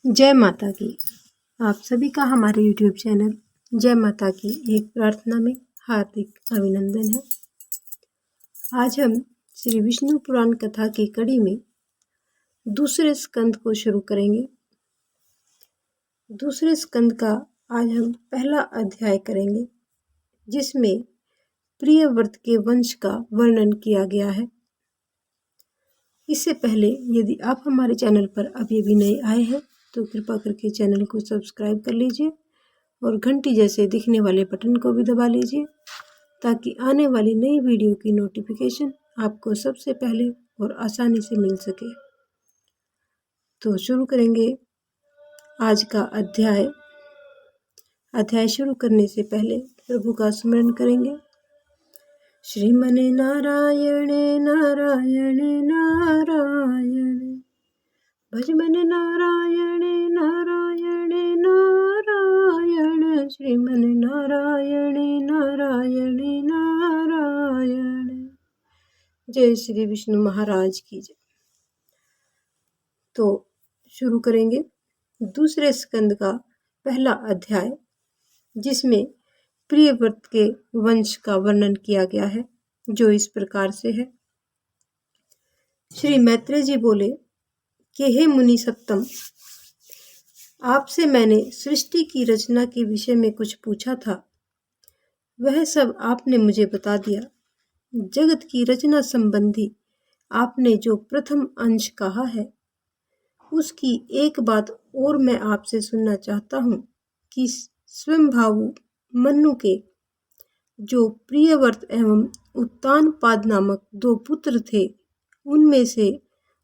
जय माता की। आप सभी का हमारे YouTube चैनल जय माता की एक प्रार्थना में हार्दिक अभिनंदन है। आज हम श्री विष्णु पुराण कथा की कड़ी में दूसरे स्कंद को शुरू करेंगे। दूसरे स्कंद का आज हम पहला अध्याय करेंगे, जिसमें प्रियव्रत के वंश का वर्णन किया गया है। इससे पहले यदि आप हमारे चैनल पर अभी भी नए आए हैं तो कृपा करके चैनल को सब्सक्राइब कर लीजिए और घंटी जैसे दिखने वाले बटन को भी दबा लीजिए, ताकि आने वाली नई वीडियो की नोटिफिकेशन आपको सबसे पहले और आसानी से मिल सके। तो शुरू करेंगे आज का अध्याय। अध्याय शुरू करने से पहले प्रभु का स्मरण करेंगे। श्रीमने नारायण नारायण नारायण, भजमने नारायण नारायण नारायण, श्रीमने नारायण नारायण नारायण। जय श्री विष्णु महाराज की जय। तो शुरू करेंगे दूसरे स्कंद का पहला अध्याय, जिसमें प्रियव्रत के वंश का वर्णन किया गया है, जो इस प्रकार से है। श्री मैत्रेय जी बोले कि हे मुनि सत्तम, आपसे मैंने सृष्टि की रचना के विषय में कुछ पूछा था, वह सब आपने मुझे बता दिया। जगत की रचना संबंधी आपने जो प्रथम अंश कहा है, उसकी एक बात और मैं आपसे सुनना चाहता हूँ कि स्वयंभावु मनु के जो प्रियव्रत एवं उत्तानपाद नामक दो पुत्र थे, उनमें से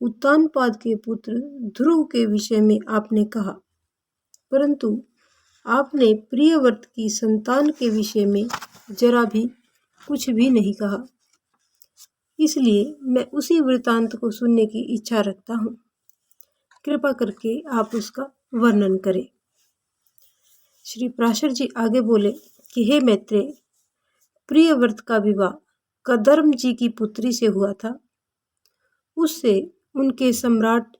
उत्तानपाद के पुत्र ध्रुव के विषय में आपने कहा, परंतु आपने प्रियव्रत की संतान के विषय में जरा भी कुछ भी नहीं कहा। इसलिए मैं उसी वृतांत को सुनने की इच्छा रखता हूँ। कृपा करके आप उसका वर्णन करें। श्री पराशर जी आगे बोले कि हे मैत्रेय, प्रियव्रत का विवाह कदर्म जी की पुत्री से हुआ था। उससे उनके सम्राट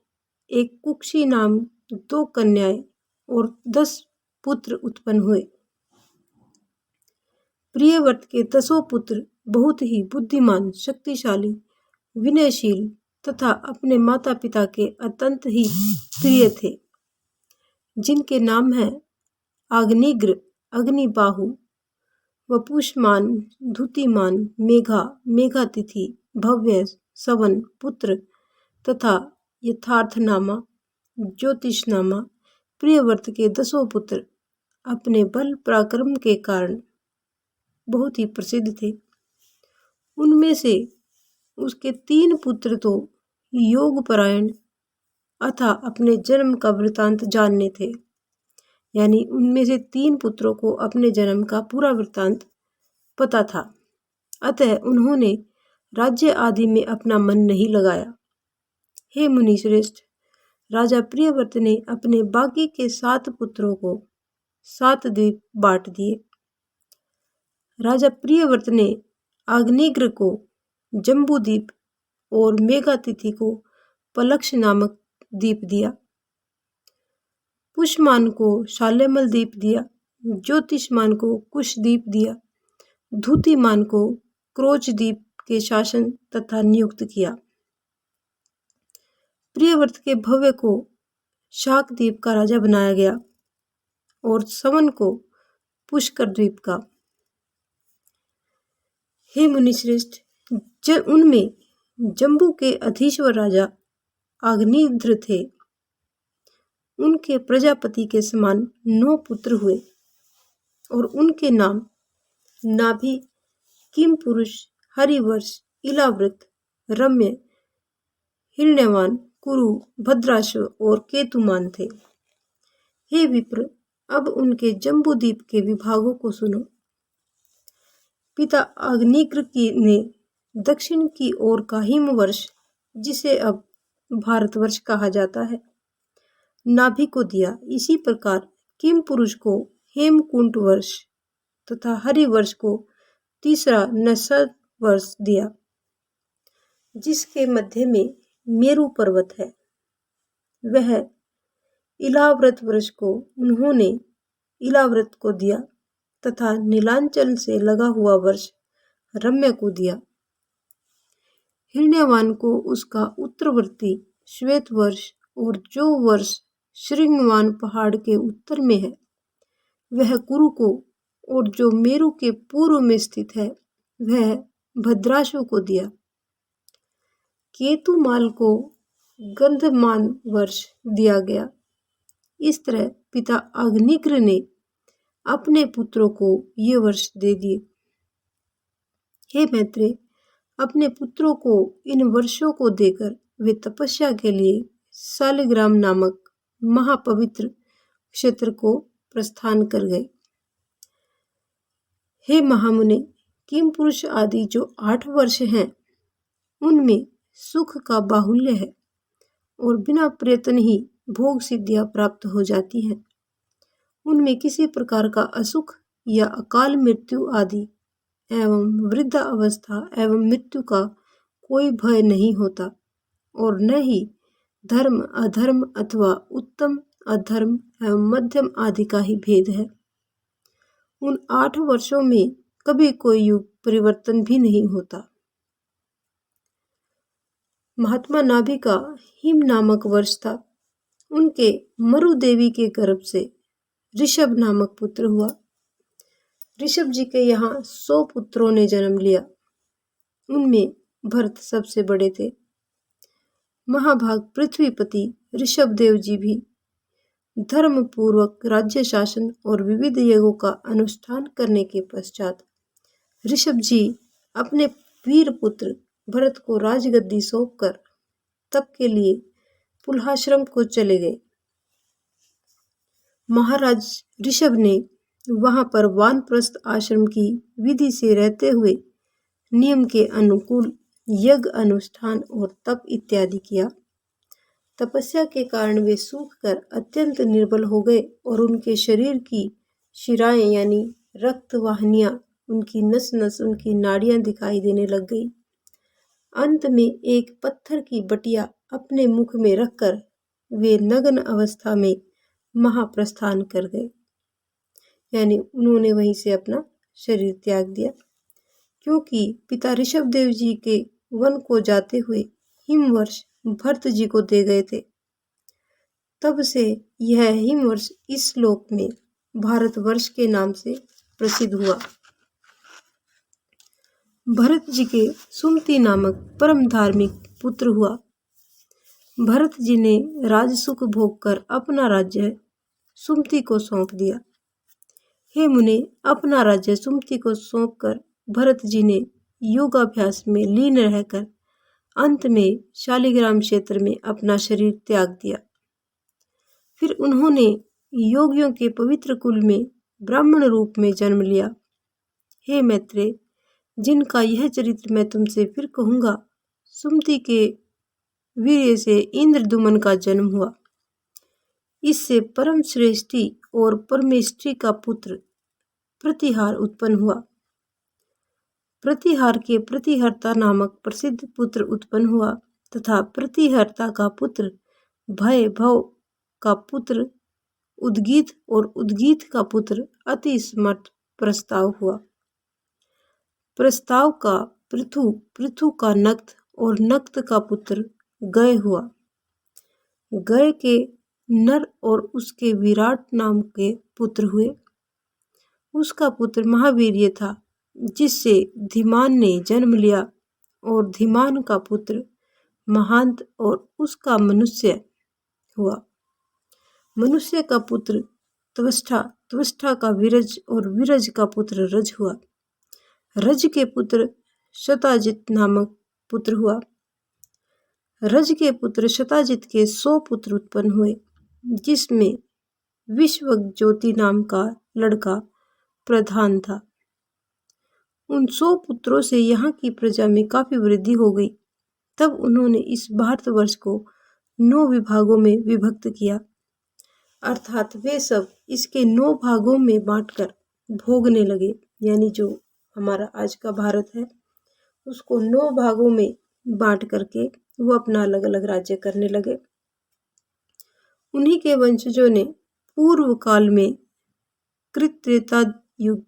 एक कुक्षी नाम 2 कन्याएं और 10 पुत्र उत्पन्न हुए। प्रियव्रत के 10 पुत्र बहुत ही बुद्धिमान, शक्तिशाली, विनयशील तथा अपने माता पिता के अत्यंत ही प्रिय थे, जिनके नाम हैं आग्निग्र, अग्निबाहु, वपुष्मान, धुतिमान, मेघा, मेघातिथि, भव्य, सवन, पुत्र तथा यथार्थनामा, ज्योतिषनामा। प्रियव्रत के 10 पुत्र अपने बल पराक्रम के कारण बहुत ही प्रसिद्ध थे। उनमें से उसके 3 पुत्र तो योगपरायण अथा अपने जन्म का वृतांत जानने थे, यानी उनमें से 3 पुत्रों को अपने जन्म का पूरा वृतांत पता था, अतः उन्होंने राज्य आदि में अपना मन नहीं लगाया। हे मुनि श्रेष्ठ, राजा प्रियव्रत ने अपने बाकी के 7 पुत्रों को 7 द्वीप बांट दिए। राजा प्रियव्रत ने आग्नेग्र को जम्बूद्वीप और मेघातिथि को पलक्ष नामक द्वीप दिया, पुष्मान को शाल्यमल द्वीप दिया, ज्योतिषमान को कुशद्वीप दिया, धूतिमान को क्रोच द्वीप के शासन तथा नियुक्त किया। प्रियव्रत के भव्य को शाक द्वीप का राजा बनाया गया और सवन को पुष्कर द्वीप का। हे मुनिश्रेष्ठ, उनमें जम्बू के अधीश्वर राजा आग्निध्र थे। उनके प्रजापति के समान 9 पुत्र हुए और उनके नाम नाभि, किमपुरुष, हरिवर्ष, इलाव्रत, रम्य, हिरण्यवान, कुरु, भद्राश्व और केतुमान थे। हे विप्र, अब उनके जम्बूद्वीप के विभागों को सुनो। पिता अग्निग्र ने दक्षिण की ओर का हिमवर्ष, जिसे अब भारतवर्ष कहा जाता है, नाभि को दिया। इसी प्रकार किमपुरुष को हेमकुंट वर्ष तथा हरिवर्ष को तीसरा नसर वर्ष दिया, जिसके मध्य में मेरु पर्वत है। वह इलाव्रत वर्ष को उन्होंने इलाव्रत को दिया तथा नीलांचल से लगा हुआ वर्ष रम्य को दिया। हिरण्यवान को उसका उत्तरवर्ती श्वेत वर्ष और जो वर्ष श्रृंगवान पहाड़ के उत्तर में है वह कुरु को, और जो मेरु के पूर्व में स्थित है वह भद्राशु को दिया। केतुमाल को गंधमान वर्ष दिया गया। इस तरह पिता अग्निग्र ने अपने पुत्रों को ये वर्ष दे दिए। हे मैत्रेय, अपने पुत्रों को इन वर्षों को देकर वे तपस्या के लिए शालिग्राम नामक महापवित्र क्षेत्र को प्रस्थान कर गए। हे महामुने, किम पुरुष आदि जो 8 वर्ष हैं उनमें सुख का बाहुल्य है और बिना प्रयत्न ही भोग सिद्धियां प्राप्त हो जाती हैं। उनमें किसी प्रकार का असुख या अकाल मृत्यु आदि एवं वृद्धा अवस्था एवं मृत्यु का कोई भय नहीं होता और न ही धर्म अधर्म अथवा उत्तम अधर्म एवं मध्यम आदि का ही भेद है। उन 8 वर्षों में कभी कोई युग परिवर्तन भी नहीं होता। महात्मा नाभि का हिम नामक वर्ष था। उनके मरु देवी के गर्भ से ऋषभ नामक पुत्र हुआ। ऋषभ जी के यहाँ 100 पुत्रों ने जन्म लिया। उनमें भरत सबसे बड़े थे। महाभाग पृथ्वीपति ऋषभ देव जी भी धर्म पूर्वक राज्य शासन और विविध यज्ञों का अनुष्ठान करने के पश्चात ऋषभ जी अपने वीर पुत्र भरत को राजगद्दी सौंपकर तप के लिए पुलहाश्रम को चले गए। महाराज ऋषभ ने वहां पर वानप्रस्थ आश्रम की विधि से रहते हुए नियम के अनुकूल यज्ञ अनुष्ठान और तप इत्यादि किया। तपस्या के कारण वे सूखकर अत्यंत निर्बल हो गए और उनके शरीर की शिराएं यानी रक्त वाहिनियां, उनकी नस नस, उनकी नाड़ियां दिखाई देने लग गई। अंत में एक पत्थर की बटिया अपने मुख में रखकर वे नग्न अवस्था में महाप्रस्थान कर गए, यानी उन्होंने वहीं से अपना शरीर त्याग दिया। क्योंकि पिता ऋषभ देव जी के वन को जाते हुए हिमवर्ष भरत जी को दे गए थे, तब से यह हिमवर्ष इस श्लोक में भारतवर्ष के नाम से प्रसिद्ध हुआ। भरत जी के सुमति नामक परम धार्मिक पुत्र हुआ। भरत जी ने राजसुख भोग कर अपना राज्य सुमति को सौंप दिया। हे मुने, अपना राज्य सुमति को सौंपकर भरत जी ने योगाभ्यास में लीन रहकर अंत में शालिग्राम क्षेत्र में अपना शरीर त्याग दिया। फिर उन्होंने योगियों के पवित्र कुल में ब्राह्मण रूप में जन्म लिया। हे मैत्रेय, जिनका यह चरित्र मैं तुमसे फिर कहूँगा, सुमति के वीर्य से इंद्रदुमन का जन्म हुआ। इससे परम श्रेष्ठी और परमेष्ठी का पुत्र प्रतिहार उत्पन्न हुआ। प्रतिहार के प्रतिहर्ता नामक प्रसिद्ध पुत्र उत्पन्न हुआ तथा प्रतिहर्ता का पुत्र भय भव का पुत्र उद्गीत और उद्गीत का पुत्र अति समर्थ प्रस्ताव हुआ। प्रस्ताव का पृथु, पृथु का नक्त और नक्त का पुत्र गय हुआ। गय के नर और उसके विराट नाम के पुत्र हुए। उसका पुत्र महावीर्य था, जिससे धीमान ने जन्म लिया, और धीमान का पुत्र महांत और उसका मनुष्य हुआ। मनुष्य का पुत्र त्वष्टा, त्वष्टा का विरज और विरज का पुत्र रज हुआ। रज के पुत्र शताजित नामक पुत्र हुआ। रज के पुत्र शताजित के 100 पुत्र उत्पन्न हुए, जिसमें विश्वज्योति नाम का लड़का प्रधान था। उन 100 पुत्रों से यहाँ की प्रजा में काफी वृद्धि हो गई। तब उन्होंने इस भारतवर्ष को 9 विभागों में विभक्त किया, अर्थात वे सब इसके 9 भागों में बांटकर भोगने लगे। यानी जो हमारा आज का भारत है उसको 9 भागों में बांट करके वो अपना अलग अलग राज्य करने लगे। उन्हीं के वंशजों ने पूर्व काल में कृत्रेता युग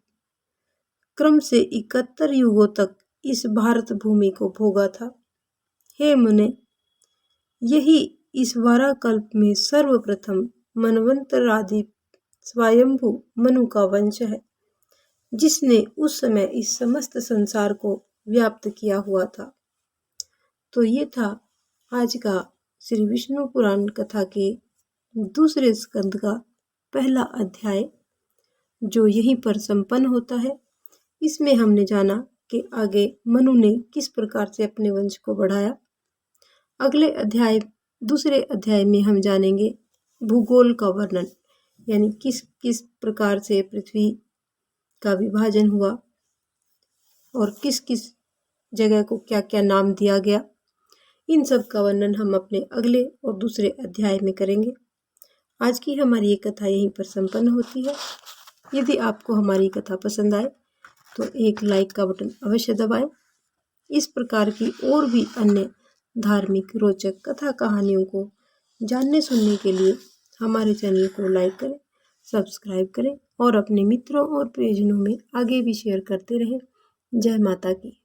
क्रम से 71 युगों तक इस भारत भूमि को भोगा था। हे मुने, यही इस वाराकल्प में सर्वप्रथम मनवंतर आदि स्वयंभू मनु का वंश है, जिसने उस समय इस समस्त संसार को व्याप्त किया हुआ था। तो ये था आज का श्री विष्णु पुराण कथा के दूसरे स्कंद का पहला अध्याय, जो यहीं पर संपन्न होता है। इसमें हमने जाना कि आगे मनु ने किस प्रकार से अपने वंश को बढ़ाया। अगले अध्याय, दूसरे अध्याय में हम जानेंगे भूगोल का वर्णन, यानी किस किस प्रकार से पृथ्वी का विभाजन हुआ और किस किस जगह को क्या क्या नाम दिया गया। इन सब का वर्णन हम अपने अगले और दूसरे अध्याय में करेंगे। आज की हमारी ये कथा यहीं पर संपन्न होती है। यदि आपको हमारी कथा पसंद आए तो एक लाइक का बटन अवश्य दबाएं। इस प्रकार की और भी अन्य धार्मिक रोचक कथा कहानियों को जानने सुनने के लिए हमारे चैनल को लाइक करें, सब्सक्राइब करें और अपने मित्रों और प्रियजनों में आगे भी शेयर करते रहें। जय माता की।